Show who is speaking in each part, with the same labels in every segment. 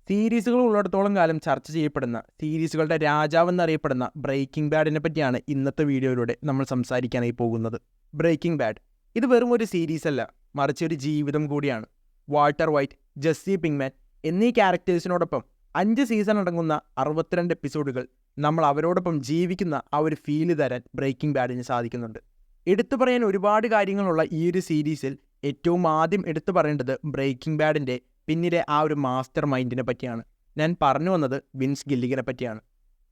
Speaker 1: സീരീസുകൾ ഉള്ളിടത്തോളം കാലം ചർച്ച ചെയ്യപ്പെടുന്ന സീരീസുകളുടെ രാജാവെന്നറിയപ്പെടുന്ന ബ്രേക്കിംഗ് ബാഡിനെ പറ്റിയാണ് ഇന്നത്തെ വീഡിയോയിലൂടെ നമ്മൾ സംസാരിക്കാനായി പോകുന്നത്. ബ്രേക്കിംഗ് ബാഡ് ഇത് വെറും ഒരു സീരീസ് അല്ല, മറിച്ച് ഒരു ജീവിതം കൂടിയാണ്. വാൾട്ടർ വൈറ്റ്, ജെസ്സി പിങ്ക്മാൻ എന്നീ ക്യാരക്ടേഴ്സിനോടൊപ്പം 5 സീസൺ അടങ്ങുന്ന 62 എപ്പിസോഡുകൾ നമ്മൾ അവരോടൊപ്പം ജീവിക്കുന്ന ആ ഒരു ഫീല് തരാൻ ബ്രേക്കിംഗ് ബാഡിന് സാധിക്കുന്നുണ്ട്. എടുത്തു പറയാൻ ഒരുപാട് കാര്യങ്ങളുള്ള ഈ ഒരു സീരീസിൽ ഏറ്റവും ആദ്യം എടുത്തു പറയേണ്ടത് ബ്രേക്കിംഗ് ബാഡിൻ്റെ പിന്നിലെ ആ ഒരു മാസ്റ്റർ മൈൻഡിനെ പറ്റിയാണ്. ഞാൻ പറഞ്ഞു വന്നത് വിൻസ് ഗില്ലിഗനെ പറ്റിയാണ്.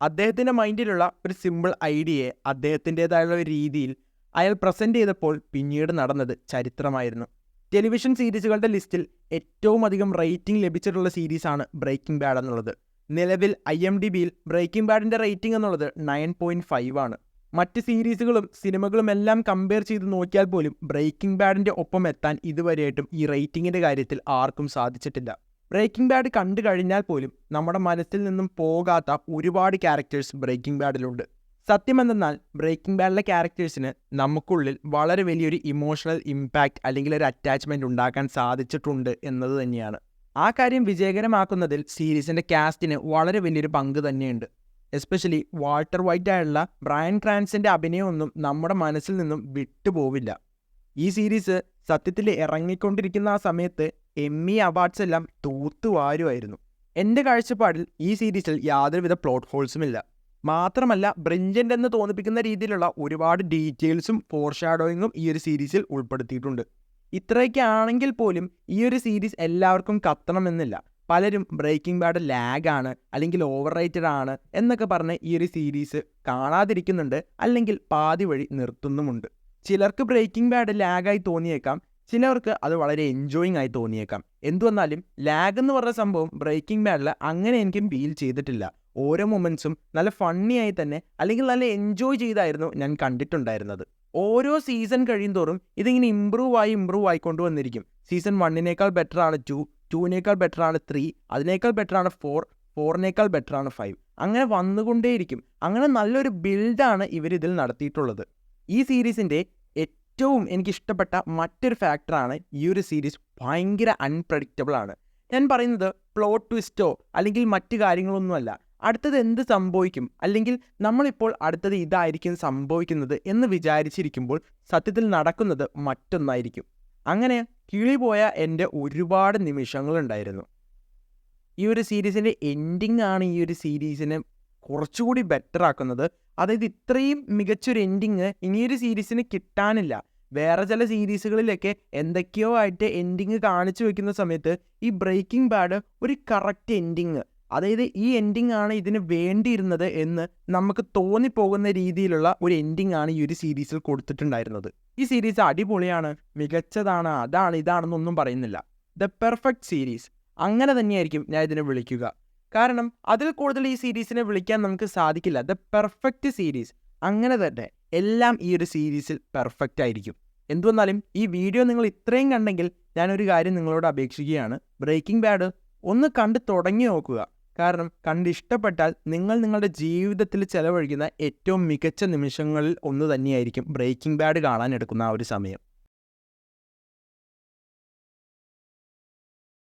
Speaker 1: അദ്ദേഹത്തിൻ്റെ മൈൻഡിലുള്ള ഒരു സിമ്പിൾ ഐഡിയയെ അദ്ദേഹത്തിൻ്റേതായുള്ള ഒരു രീതിയിൽ അയാൾ പ്രസൻറ്റ് ചെയ്തപ്പോൾ പിന്നീട് നടന്നത് ചരിത്രമായിരുന്നു. ടെലിവിഷൻ സീരീസുകളുടെ ലിസ്റ്റിൽ ഏറ്റവും അധികം റേറ്റിംഗ് ലഭിച്ചിട്ടുള്ള സീരീസാണ് ബ്രേക്കിംഗ് ബാഡ് എന്നുള്ളത്. നിലവിൽ IMDbയിൽ ബ്രേക്കിംഗ് ബാഡിൻ്റെ റേറ്റിംഗ് എന്നുള്ളത് 9.5 ആണ്. മറ്റ് സീരീസുകളും സിനിമകളും എല്ലാം കമ്പയർ ചെയ്ത് നോക്കിയാൽ പോലും ബ്രേക്കിംഗ് ബാഡിൻ്റെ ഒപ്പം എത്താൻ ഇതുവരെയായിട്ടും ഈ റേറ്റിംഗിൻ്റെ കാര്യത്തിൽ ആർക്കും സാധിച്ചിട്ടില്ല. ബ്രേക്കിംഗ് ബാഡ് കണ്ടു കഴിഞ്ഞാൽ പോലും നമ്മുടെ മനസ്സിൽ നിന്നും പോകാത്ത ഒരുപാട് ക്യാരക്ടേഴ്സ് ബ്രേക്കിംഗ് ബാഡിലുണ്ട്. സത്യമെന്തെന്നാൽ ബ്രേക്കിംഗ് ബാഡിലെ ക്യാരക്ടേഴ്സിന് നമുക്കുള്ളിൽ വളരെ വലിയൊരു ഇമോഷണൽ ഇമ്പാക്റ്റ് അല്ലെങ്കിൽ ഒരു അറ്റാച്ച്മെൻറ്റ് ഉണ്ടാക്കാൻ സാധിച്ചിട്ടുണ്ട് എന്നത് തന്നെയാണ്. ആ കാര്യം വിജയകരമാക്കുന്നതിൽ സീരീസിൻ്റെ കാസ്റ്റിന് വളരെ വലിയൊരു പങ്ക് തന്നെയുണ്ട്. എസ്പെഷ്യലി വാൾട്ടർ വൈറ്റ് ആയുള്ള ബ്രയൻ ക്രാൻസിൻ്റെ അഭിനയമൊന്നും നമ്മുടെ മനസ്സിൽ നിന്നും വിട്ടുപോവില്ല. ഈ സീരീസ് സത്യത്തിൽ ഇറങ്ങിക്കൊണ്ടിരിക്കുന്ന ആ സമയത്ത് എമ്മി അവാർഡ്സ് എല്ലാം തൂത്തുവാരുമായിരുന്നു. എൻ്റെ കാഴ്ചപ്പാടിൽ ഈ സീരീസിൽ യാതൊരുവിധ പ്ലോട്ട് ഹോൾസുമില്ല. മാത്രമല്ല ബ്രില്യൻ്റ് എന്ന് തോന്നിപ്പിക്കുന്ന രീതിയിലുള്ള ഒരുപാട് ഡീറ്റെയിൽസും ഫോർഷാഡോയിങ്ങും ഈ ഒരു സീരീസിൽ ഉൾപ്പെടുത്തിയിട്ടുണ്ട്. ഇത്രയൊക്കെ ആണെങ്കിൽ പോലും ഈ ഒരു സീരീസ് എല്ലാവർക്കും കത്തണമെന്നില്ല. പലരും ബ്രേക്കിംഗ് ബാഡ് ലാഗാണ് അല്ലെങ്കിൽ ഓവർ റേറ്റഡ് ആണ് എന്നൊക്കെ പറഞ്ഞ് ഈ ഒരു സീരീസ് കാണാതിരിക്കുന്നുണ്ട്, അല്ലെങ്കിൽ പാതി വഴി നിർത്തുന്നുമുണ്ട്. ചിലർക്ക് ബ്രേക്കിംഗ് ബാഡ് ലാഗായി തോന്നിയേക്കാം, ചിലർക്ക് അത് വളരെ എൻജോയിങ് ആയി തോന്നിയേക്കാം. എന്തുവന്നാലും ലാഗ് എന്ന് പറഞ്ഞ സംഭവം ബ്രേക്കിംഗ് ബാഡിൽ അങ്ങനെ എനിക്ക് ഫീൽ ചെയ്തിട്ടില്ല. ഓരോ മൊമെൻറ്റ്സും നല്ല ഫണ്ണി ആയി തന്നെ അല്ലെങ്കിൽ നല്ല എൻജോയ് ചെയ്തായിരുന്നു ഞാൻ കണ്ടിട്ടുണ്ടായിരുന്നത്. ഓരോ സീസൺ കഴിയുന്തോറും ഇതിങ്ങനെ ഇമ്പ്രൂവ് ആയി കൊണ്ടുവന്നിരിക്കും. സീസൺ 1നേക്കാൾ ബെറ്ററാണ് 2, 2നേക്കാൾ ബെറ്ററാണ് 3, അതിനേക്കാൾ ബെറ്ററാണ് 4, 4നേക്കാൾ ബെറ്ററാണ് 5. അങ്ങനെ വന്നുകൊണ്ടേയിരിക്കും. അങ്ങനെ നല്ലൊരു ബിൽഡാണ് ഇവരിതിൽ നടത്തിയിട്ടുള്ളത്. ഈ സീരീസിൻ്റെ ഏറ്റവും എനിക്കിഷ്ടപ്പെട്ട മറ്റൊരു ഫാക്ടറാണ് ഈ ഒരു സീരീസ് ഭയങ്കര അൺപ്രഡിക്റ്റബിൾ ആണ്. ഞാൻ പറയുന്നത് പ്ലോട്ട് ട്വിസ്റ്റോ അല്ലെങ്കിൽ മറ്റു കാര്യങ്ങളൊന്നുമല്ല. അടുത്തത് എന്ത് സംഭവിക്കും, അല്ലെങ്കിൽ നമ്മളിപ്പോൾ അടുത്തത് ഇതായിരിക്കും സംഭവിക്കുന്നത് എന്ന് വിചാരിച്ചിരിക്കുമ്പോൾ സത്യത്തിൽ നടക്കുന്നത് മറ്റൊന്നായിരിക്കും. അങ്ങനെ കിളിപോയ എൻ്റെ ഒരുപാട് നിമിഷങ്ങളുണ്ടായിരുന്നു. ഈ ഒരു സീരീസിൻ്റെ എൻഡിങ് ആണ് ഈ ഒരു സീരീസിനെ കുറച്ചുകൂടി ബെറ്റർ ആക്കുന്നത്. അതായത് ഇത്രയും മികച്ചൊരു എൻഡിങ് ഇനിയൊരു സീരീസിന് കിട്ടാനില്ല. വേറെ ചില സീരീസുകളിലൊക്കെ എന്തൊക്കെയോ ആയിട്ട് എൻഡിങ് കാണിച്ചു വെക്കുന്ന സമയത്ത് ഈ ബ്രേക്കിംഗ് ബാഡ് ഒരു കറക്റ്റ് എൻഡിങ്, അതായത് ഈ എൻഡിങ് ആണ് ഇതിന് വേണ്ടിയിരുന്നത് എന്ന് നമുക്ക് തോന്നിപ്പോകുന്ന രീതിയിലുള്ള ഒരു എൻഡിങ് ആണ് ഈ ഒരു സീരീസിൽ കൊടുത്തിട്ടുണ്ടായിരുന്നത്. ഈ സീരീസ് അടിപൊളിയാണ്, മികച്ചതാണ്, അതാണ് ഇതാണെന്നൊന്നും പറയുന്നില്ല. ദ പെർഫെക്റ്റ് സീരീസ് അങ്ങനെ തന്നെയായിരിക്കും ഞാൻ ഇതിനെ വിളിക്കുക. കാരണം അതിൽ കൂടുതൽ ഈ സീരീസിനെ വിളിക്കാൻ നമുക്ക് സാധിക്കില്ല. ദ പെർഫെക്റ്റ് സീരീസ് അങ്ങനെ തന്നെ എല്ലാം ഈ ഒരു സീരീസിൽ പെർഫെക്റ്റ് ആയിരിക്കും. എന്തുവന്നാലും ഈ വീഡിയോ നിങ്ങൾ ഇത്രയും കണ്ടെങ്കിൽ ഞാനൊരു കാര്യം നിങ്ങളോട് അപേക്ഷിക്കുകയാണ്. ബ്രേക്കിംഗ് ബാഡ് ഒന്ന് കണ്ട് തുടങ്ങി നോക്കുക. കാരണം കണ്ട് ഇഷ്ടപ്പെട്ടാൽ നിങ്ങൾ നിങ്ങളുടെ ജീവിതത്തിൽ ചെലവഴിക്കുന്ന ഏറ്റവും മികച്ച നിമിഷങ്ങളിൽ ഒന്ന് തന്നെയായിരിക്കും ബ്രേക്കിംഗ് ബാഡ് കാണാൻ എടുക്കുന്ന ആ ഒരു സമയം.